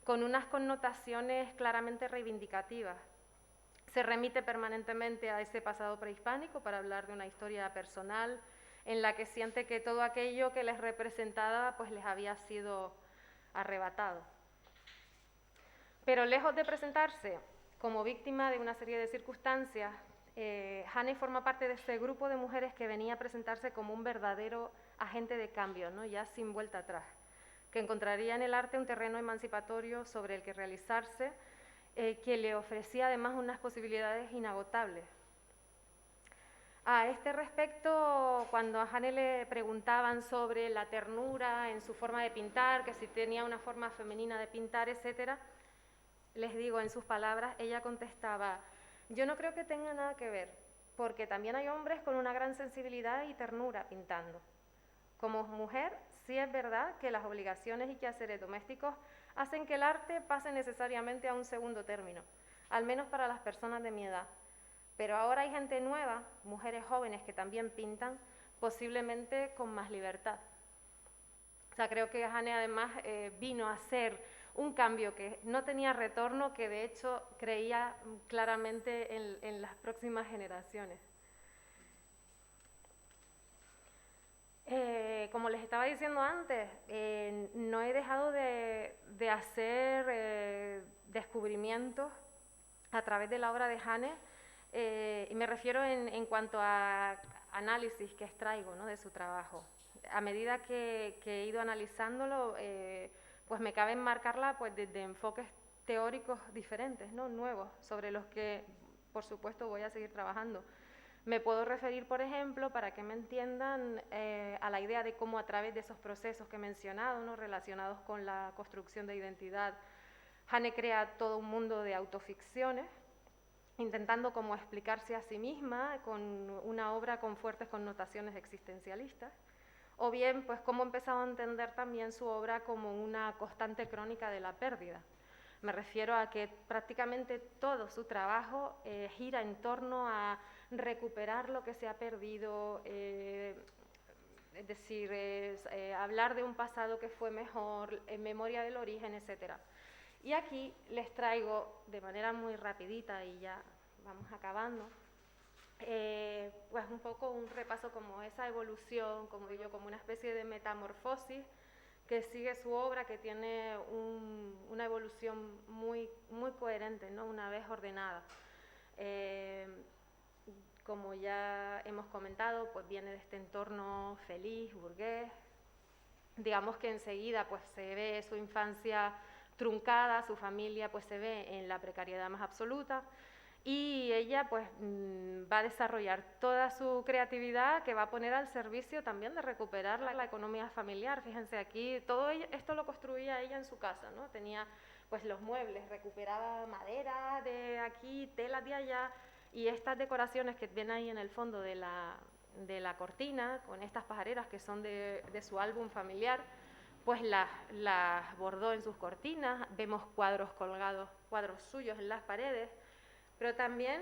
D: con unas connotaciones claramente reivindicativas. Se remite permanentemente a ese pasado prehispánico para hablar de una historia personal en la que siente que todo aquello que les representaba pues les había sido arrebatado. Pero lejos de presentarse como víctima de una serie de circunstancias, Hannah forma parte de este grupo de mujeres que venía a presentarse como un verdadero agente de cambio, ¿no? Ya sin vuelta atrás, que encontraría en el arte un terreno emancipatorio sobre el que realizarse, que le ofrecía además unas posibilidades inagotables. A este respecto, cuando a Hannah le preguntaban sobre la ternura en su forma de pintar, que si tenía una forma femenina de pintar, etcétera, les digo en sus palabras, ella contestaba: yo no creo que tenga nada que ver, porque también hay hombres con una gran sensibilidad y ternura pintando. Como mujer, sí es verdad que las obligaciones y quehaceres domésticos hacen que el arte pase necesariamente a un segundo término, al menos para las personas de mi edad. Pero ahora hay gente nueva, mujeres jóvenes que también pintan, posiblemente con más libertad. O sea, creo que Hannah además vino a hacer un cambio que no tenía retorno, que de hecho creía claramente en las próximas generaciones. Como les estaba diciendo antes, no he dejado de hacer descubrimientos a través de la obra de Hannah, y me refiero en cuanto a análisis que extraigo, ¿no?, de su trabajo. A medida que he ido analizándolo, pues me cabe enmarcarla pues, desde enfoques teóricos diferentes, ¿no?, nuevos, sobre los que, por supuesto, voy a seguir trabajando. Me puedo referir, por ejemplo, para que me entiendan, a la idea de cómo a través de esos procesos que he mencionado, ¿no?, relacionados con la construcción de identidad, Hannah crea todo un mundo de autoficciones, intentando como explicarse a sí misma con una obra con fuertes connotaciones existencialistas, o bien pues cómo he empezado a entender también su obra como una constante crónica de la pérdida. Me refiero a que prácticamente todo su trabajo gira en torno a recuperar lo que se ha perdido, es decir, hablar de un pasado que fue mejor, en memoria del origen, etc. Y aquí les traigo de manera muy rapidita, y ya vamos acabando, pues un poco un repaso como esa evolución, como digo, como una especie de metamorfosis que sigue su obra, que tiene una evolución muy coherente, ¿no?, una vez ordenada. Como ya hemos comentado, pues viene de este entorno feliz, burgués. Digamos que enseguida pues se ve su infancia truncada, su familia pues se ve en la precariedad más absoluta, y ella pues va a desarrollar toda su creatividad, que va a poner al servicio también de recuperar la economía familiar. Fíjense, aquí todo esto lo construía ella en su casa, ¿no? Tenía pues los muebles, recuperaba madera de aquí, telas de allá, y estas decoraciones que ven ahí en el fondo de la cortina, con estas pajareras que son de su álbum familiar, pues las bordó en sus cortinas. Vemos cuadros colgados, cuadros suyos en las paredes, pero también,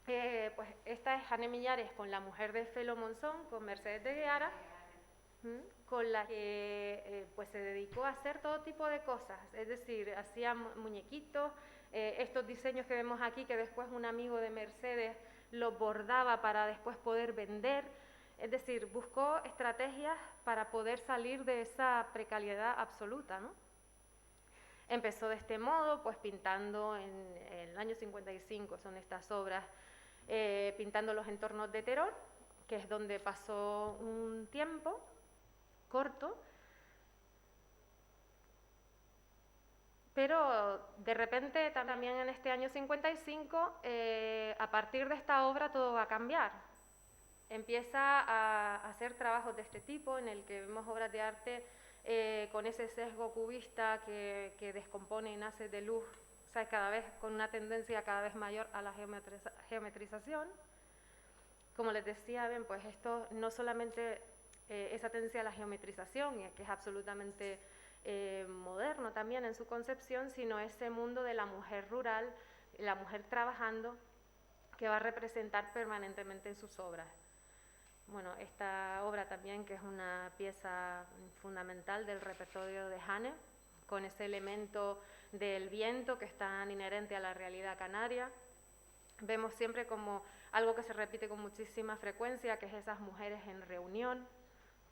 D: pues esta es Hannah Millares con la mujer de Felo Monzón, con Mercedes de Guevara, con la que pues se dedicó a hacer todo tipo de cosas, es decir, hacía muñequitos, estos diseños que vemos aquí, que después un amigo de Mercedes los bordaba para después poder vender. Es decir, buscó estrategias para poder salir de esa precariedad absoluta, ¿no? Empezó de este modo, pues pintando en el año 55, son estas obras, pintando los entornos de Terón, que es donde pasó un tiempo corto, pero de repente también en este año 55, a partir de esta obra todo va a cambiar. Empieza a hacer trabajos de este tipo, en el que vemos obras de arte con ese sesgo cubista que descompone y nace de luz, o sea, cada vez con una tendencia cada vez mayor a la geometrización. Como les decía, ven, pues esto no solamente esa tendencia a la geometrización, que es absolutamente moderno también en su concepción, sino ese mundo de la mujer rural, la mujer trabajando, que va a representar permanentemente en sus obras. Bueno, esta obra también, que es una pieza fundamental del repertorio de Hannah, con ese elemento del viento que es tan inherente a la realidad canaria. Vemos siempre como algo que se repite con muchísima frecuencia, que es esas mujeres en reunión,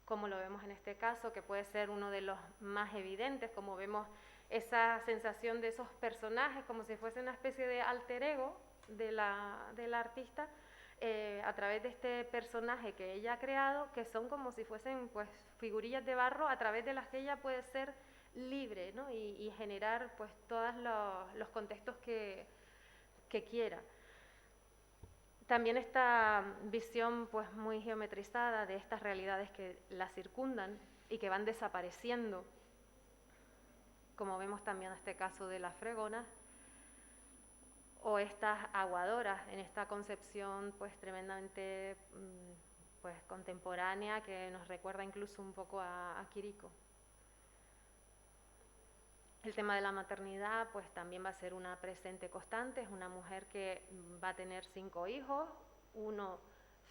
D: como lo vemos en este caso, que puede ser uno de los más evidentes, como vemos esa sensación de esos personajes, como si fuese una especie de alter ego de la artista, a través de este personaje que ella ha creado, que son como si fuesen pues figurillas de barro a través de las que ella puede ser libre, ¿no? y generar pues todos los contextos que quiera. También esta visión pues muy geometrizada de estas realidades que la circundan y que van desapareciendo, como vemos también en este caso de las fregonas, o estas aguadoras, en esta concepción pues tremendamente pues contemporánea que nos recuerda incluso un poco a Quirico. El tema de la maternidad pues también va a ser una presente constante, es una mujer que va a tener 5 hijos, uno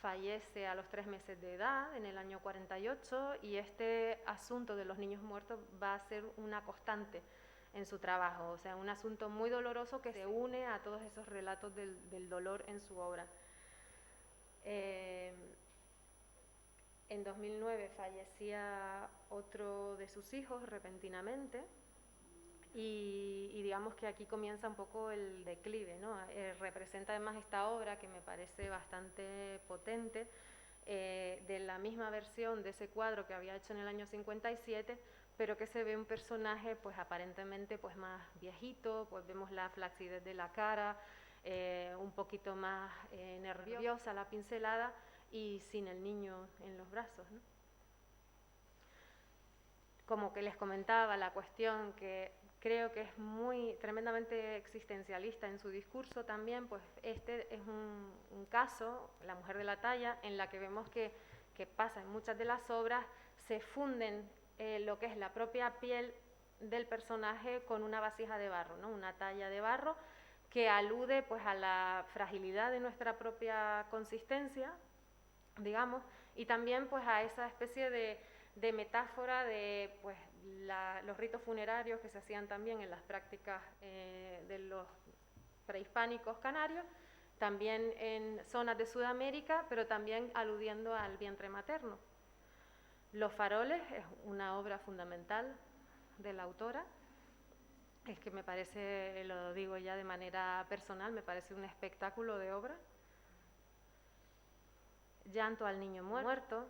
D: fallece a los 3 meses de edad, en el año 48, y este asunto de los niños muertos va a ser una constante en su trabajo, o sea, un asunto muy doloroso que se une a todos esos relatos del dolor en su obra. En 2009 fallecía otro de sus hijos repentinamente y digamos que aquí comienza un poco el declive, ¿no? Representa además esta obra que me parece bastante potente, de la misma versión de ese cuadro que había hecho en el año 57, pero que se ve un personaje pues aparentemente pues más viejito, pues vemos la flacidez de la cara, un poquito más nerviosa la pincelada y sin el niño en los brazos, ¿no? Como que les comentaba, la cuestión que creo que es muy tremendamente existencialista en su discurso también, pues este es un caso, La mujer de la talla, en la que vemos que pasa en muchas de las obras, se funden lo que es la propia piel del personaje con una vasija de barro, ¿no? Una talla de barro que alude pues a la fragilidad de nuestra propia consistencia, digamos, y también pues a esa especie de metáfora de pues los ritos funerarios que se hacían también en las prácticas de los prehispánicos canarios, también en zonas de Sudamérica, pero también aludiendo al vientre materno. Los faroles es una obra fundamental de la autora, es que me parece, lo digo ya de manera personal, me parece un espectáculo de obra. Llanto al niño muerto.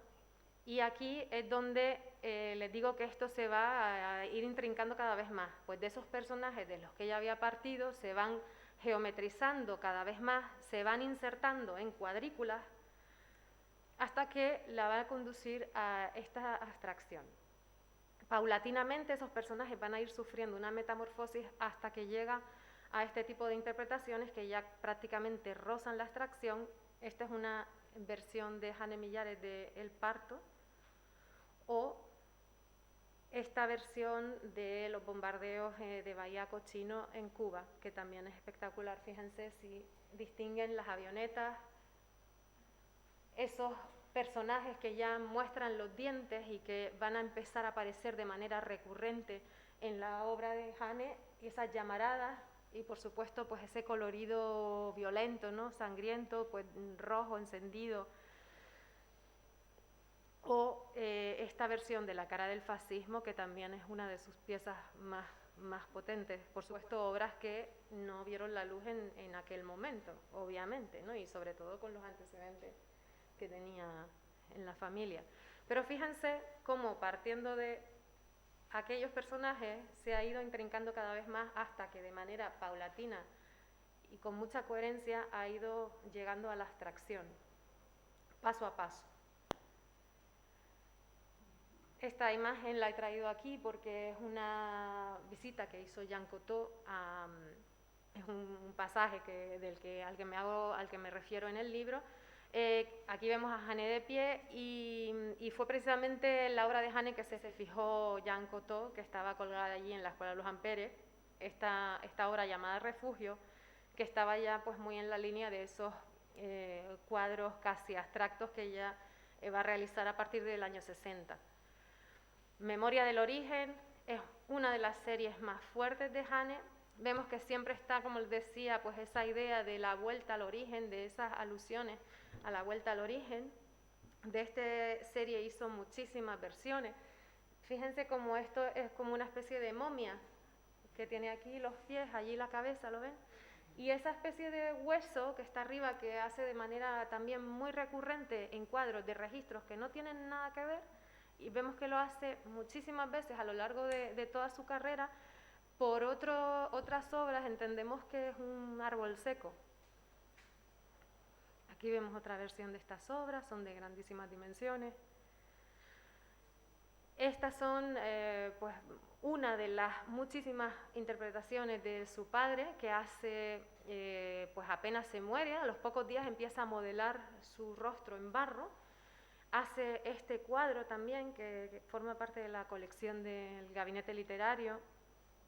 D: Y aquí es donde les digo que esto se va a ir intrincando cada vez más, pues de esos personajes de los que ella había partido se van geometrizando cada vez más, se van insertando en cuadrículas hasta que la va a conducir a esta abstracción. Paulatinamente esos personajes van a ir sufriendo una metamorfosis hasta que llega a este tipo de interpretaciones que ya prácticamente rozan la abstracción. Esta es una versión de Jane Millares de El parto, o esta versión de los bombardeos de Bahía Cochino en Cuba, que también es espectacular. Fíjense si distinguen las avionetas, esos personajes que ya muestran los dientes y que van a empezar a aparecer de manera recurrente en la obra de Jane, y esas llamaradas, y por supuesto pues ese colorido violento, ¿no? Sangriento, pues rojo, encendido, o esta versión de La cara del fascismo, que también es una de sus piezas más potentes, por supuesto obras que no vieron la luz en aquel momento, obviamente, ¿no? Y sobre todo con los antecedentes que tenía en la familia. Pero fíjense cómo partiendo de aquellos personajes se ha ido intrincando cada vez más hasta que de manera paulatina y con mucha coherencia ha ido llegando a la abstracción, paso a paso. Esta imagen la he traído aquí porque es una visita que hizo Jean Cocteau, es un pasaje al que me refiero en el libro. Aquí vemos a Jane de pie y fue precisamente la obra de Jane que se fijó Jean Cocteau, que estaba colgada allí en la Escuela de los Amperes, esta obra llamada Refugio, que estaba ya pues muy en la línea de esos cuadros casi abstractos que ella va a realizar a partir del año 60. Memoria del origen Es una de las series más fuertes de Hane. Vemos que siempre está, como les decía, pues esa idea de la vuelta al origen, de esas alusiones a la vuelta al origen. De esta serie hizo muchísimas versiones. Fíjense cómo esto es como una especie de momia, que tiene aquí los pies, allí la cabeza, ¿lo ven? Y esa especie de hueso que está arriba, que hace de manera también muy recurrente en cuadros de registros que no tienen nada que ver, y vemos que lo hace muchísimas veces a lo largo de toda su carrera. Por otras obras entendemos que es un árbol seco. Aquí vemos otra versión de estas obras, son de grandísimas dimensiones. Estas son pues una de las muchísimas interpretaciones de su padre, que hace, pues apenas se muere, a los pocos días empieza a modelar su rostro en barro. Hace este cuadro también, que forma parte de la colección del gabinete literario,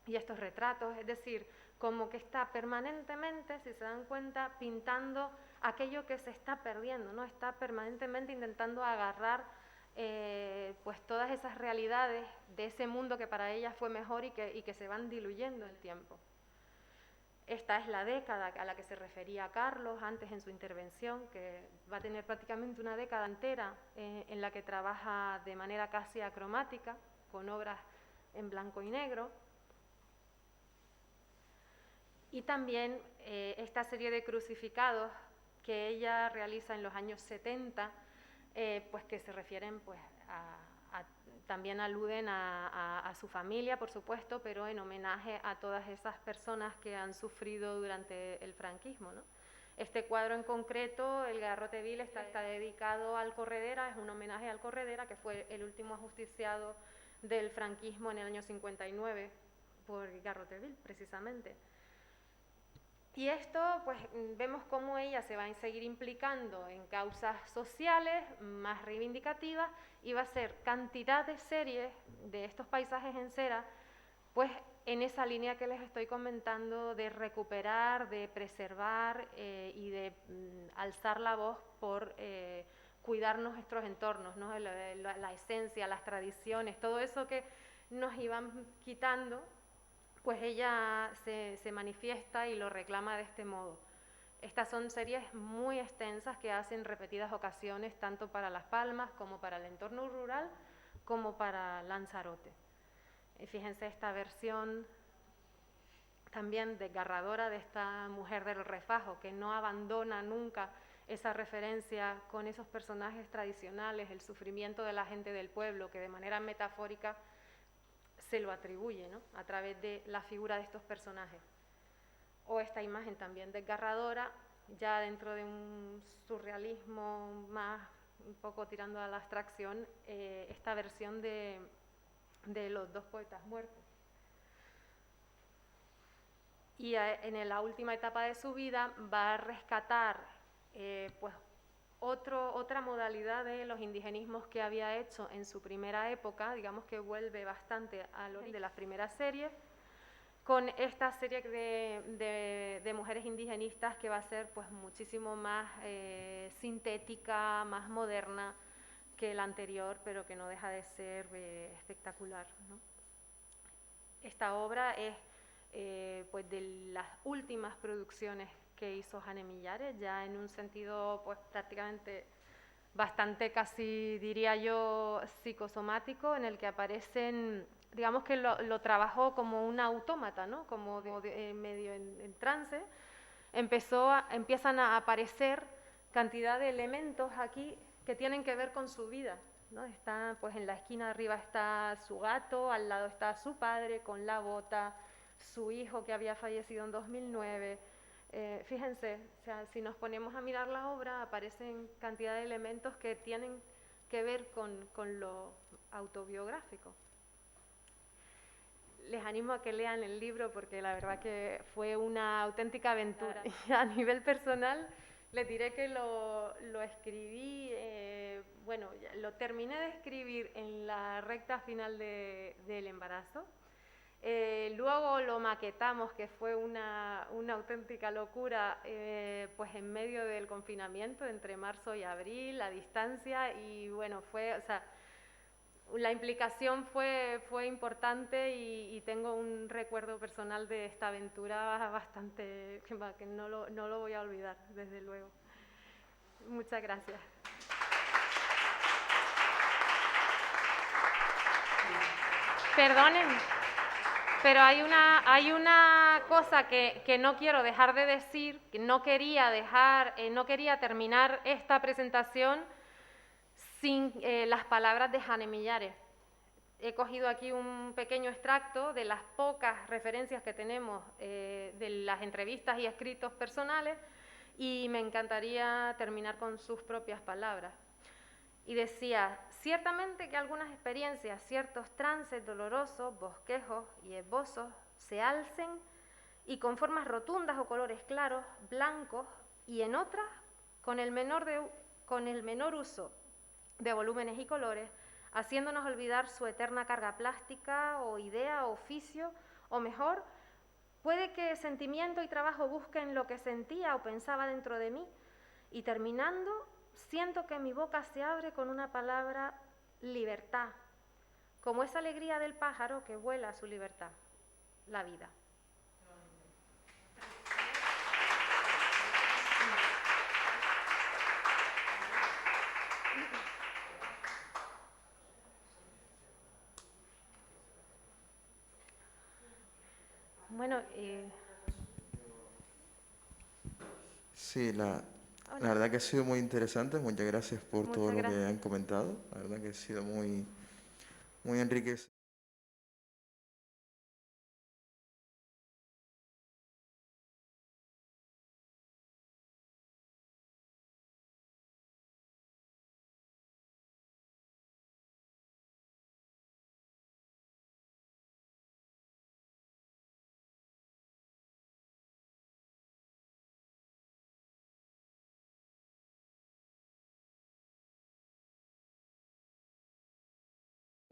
D: y estos retratos, es decir, como que está permanentemente, si se dan cuenta, pintando aquello que se está perdiendo, ¿no? Está permanentemente intentando agarrar pues todas esas realidades de ese mundo que para ella fue mejor y que se van diluyendo en el tiempo. Esta es la década a la que se refería Carlos antes en su intervención, que va a tener prácticamente una década entera en la que trabaja de manera casi acromática, con obras en blanco y negro. Y también esta serie de crucificados que ella realiza en los años 70, pues que se refieren, pues, también aluden a su familia, por supuesto, pero en homenaje a todas esas personas que han sufrido durante el franquismo, ¿no? Este cuadro en concreto, el Garrote Vil, está dedicado al Corredera, es un homenaje al Corredera, que fue el último ajusticiado del franquismo en el año 59 por Garrote Vil, precisamente. Y esto, pues vemos cómo ella se va a seguir implicando en causas sociales más reivindicativas, y va a hacer cantidad de series de estos paisajes en cera, pues en esa línea que les estoy comentando de recuperar, de preservar y de alzar la voz por cuidar nuestros entornos, ¿no? La esencia, las tradiciones, todo eso que nos iban quitando, pues ella se manifiesta y lo reclama de este modo. Estas son series muy extensas que hacen repetidas ocasiones, tanto para Las Palmas como para el entorno rural, como para Lanzarote. Fíjense esta versión también desgarradora de esta mujer del refajo, que no abandona nunca esa referencia con esos personajes tradicionales, el sufrimiento de la gente del pueblo, que de manera metafórica se lo atribuye, ¿no?, a través de la figura de estos personajes. O esta imagen también desgarradora, ya dentro de un surrealismo más un poco tirando a la abstracción, esta versión de los dos poetas muertos. Y en la última etapa de su vida va a rescatar pues otra modalidad de los indigenismos que había hecho en su primera época, digamos que vuelve bastante al origen de las primeras series, con esta serie de mujeres indigenistas que va a ser pues muchísimo más sintética, más moderna que la anterior, pero que no deja de ser espectacular, ¿no? Esta obra es pues de las últimas producciones que hizo Hane Millares, ya en un sentido pues prácticamente bastante, casi diría yo, psicosomático, en el que aparecen, digamos que lo trabajó como un autómata, ¿no?, como medio en trance. Empiezan a aparecer cantidad de elementos aquí que tienen que ver con su vida, ¿no? Está, pues en la esquina de arriba está su gato, al lado está su padre con la bota, su hijo que había fallecido en 2009. Fíjense, o sea, si nos ponemos a mirar la obra, aparecen cantidad de elementos que tienen que ver con lo autobiográfico. Les animo a que lean el libro porque la verdad que fue una auténtica aventura. Y a nivel personal, les diré que lo escribí, bueno, lo terminé de escribir en la recta final del embarazo. Luego lo maquetamos, que fue una auténtica locura, pues en medio del confinamiento, entre marzo y abril, a distancia, y bueno, fue, o sea, la implicación fue importante y tengo un recuerdo personal de esta aventura bastante, que no lo voy a olvidar, desde luego. Muchas gracias. Perdonen, pero hay una cosa que no quiero dejar de decir, que no quería terminar esta presentación sin las palabras de Jane Millares. He cogido aquí un pequeño extracto de las pocas referencias que tenemos de las entrevistas y escritos personales y me encantaría terminar con sus propias palabras. Y decía: ciertamente que algunas experiencias, ciertos trances dolorosos, bosquejos y esbozos se alcen y con formas rotundas o colores claros, blancos, y en otras con el menor uso de volúmenes y colores, haciéndonos olvidar su eterna carga plástica o idea o oficio, o mejor, puede que sentimiento y trabajo busquen lo que sentía o pensaba dentro de mí, y terminando, siento que mi boca se abre con una palabra: libertad, como esa alegría del pájaro que vuela a su libertad, la vida. Bueno,
E: sí, la verdad que ha sido muy interesante. Muchas gracias por todo lo que han comentado. La verdad que ha sido muy, muy enriquecedor.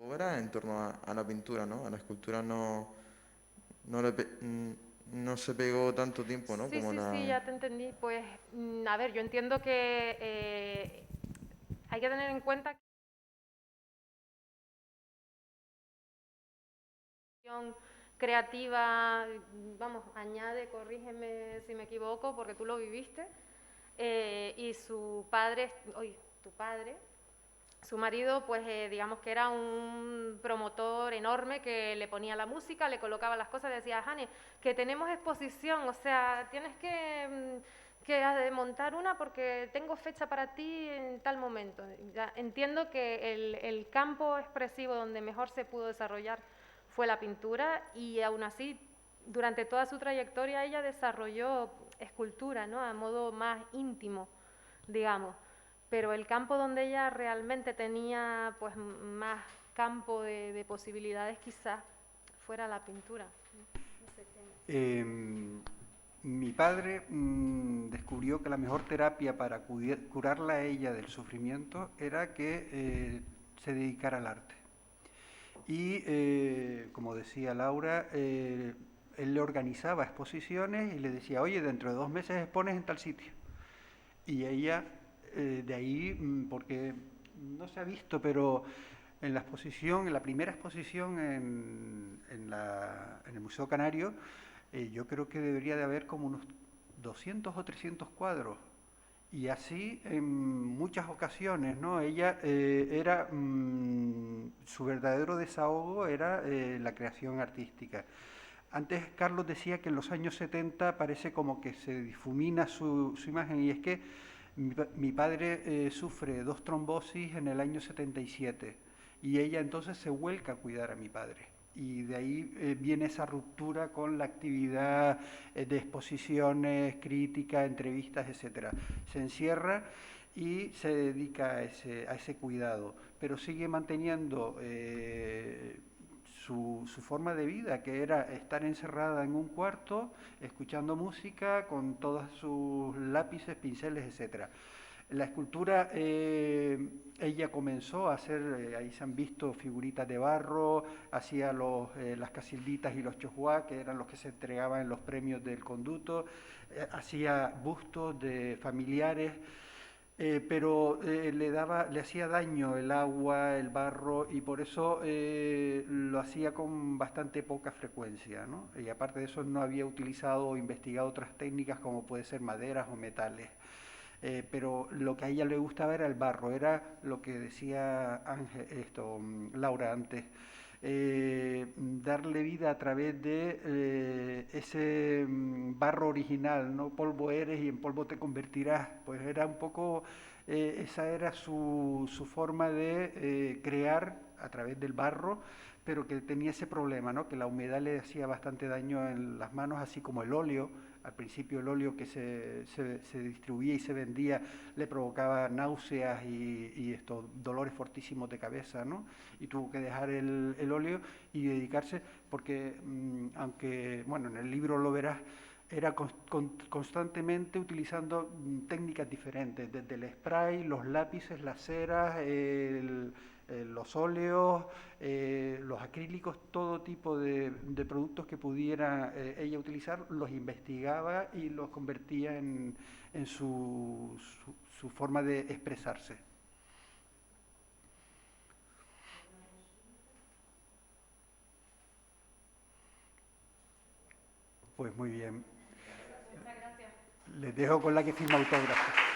E: Obra en torno a la pintura, ¿no? A la escultura no se pegó tanto tiempo, ¿no?
D: Sí,
E: Como
D: sí, ya te entendí. Pues, a ver, yo entiendo que hay que tener en cuenta que creativa, vamos, añade, corrígeme si me equivoco, porque tú lo viviste, y su padre, tu padre, su marido, pues digamos que era un promotor enorme que le ponía la música, le colocaba las cosas, le decía: Jane, que tenemos exposición, o sea, tienes que montar una porque tengo fecha para ti en tal momento. Ya entiendo que el campo expresivo donde mejor se pudo desarrollar fue la pintura, y aún así, durante toda su trayectoria ella desarrolló escultura, ¿no? A modo más íntimo, digamos. Pero el campo donde ella realmente tenía pues más campo de posibilidades quizás fuera la pintura. No sé qué.
C: Mi padre descubrió que la mejor terapia para curarla a ella del sufrimiento era que se dedicara al arte. Y como decía Laura, él le organizaba exposiciones y le decía: oye, dentro de 2 meses expones en tal sitio. Y ella, de ahí, porque no se ha visto, pero en la exposición, en la primera exposición en el Museo Canario, yo creo que debería de haber como unos 200 o 300 cuadros. Y así en muchas ocasiones, ¿no? Ella su verdadero desahogo era la creación artística. Antes Carlos decía que en los años 70 parece como que se difumina su imagen, y es que mi padre sufre 2 trombosis en el año 77 y ella entonces se vuelca a cuidar a mi padre. Y de ahí viene esa ruptura con la actividad de exposiciones, críticas, entrevistas, etcétera. Se encierra y se dedica a ese cuidado, pero sigue manteniendo su forma de vida, que era estar encerrada en un cuarto, escuchando música, con todos sus lápices, pinceles, etcétera. La escultura, ella comenzó a hacer, ahí se han visto figuritas de barro, hacía las casilditas y los chojuá, que eran los que se entregaban en los premios del conducto, hacía bustos de familiares. pero le hacía daño el agua, el barro, y por eso lo hacía con bastante poca frecuencia, ¿no? Y aparte de eso no había utilizado o investigado otras técnicas como puede ser maderas o metales. Pero lo que a ella le gustaba era el barro, era lo que decía Laura antes. Darle vida a través de ese barro original, ¿no? Polvo eres y en polvo te convertirás. Pues era un poco, esa era su forma de crear a través del barro, pero que tenía ese problema, ¿no? Que la humedad le hacía bastante daño en las manos, así como el óleo. Al principio el óleo que se distribuía y se vendía le provocaba náuseas y estos dolores fortísimos de cabeza, ¿no? Y tuvo que dejar el óleo y dedicarse, porque aunque, bueno, en el libro lo verás, era constantemente utilizando técnicas diferentes, desde el spray, los lápices, las ceras, los óleos, los acrílicos, todo tipo de productos que pudiera ella utilizar, los investigaba y los convertía en su forma de expresarse. Pues muy bien.
D: Muchas gracias.
C: Les dejo con la que firma autógrafos.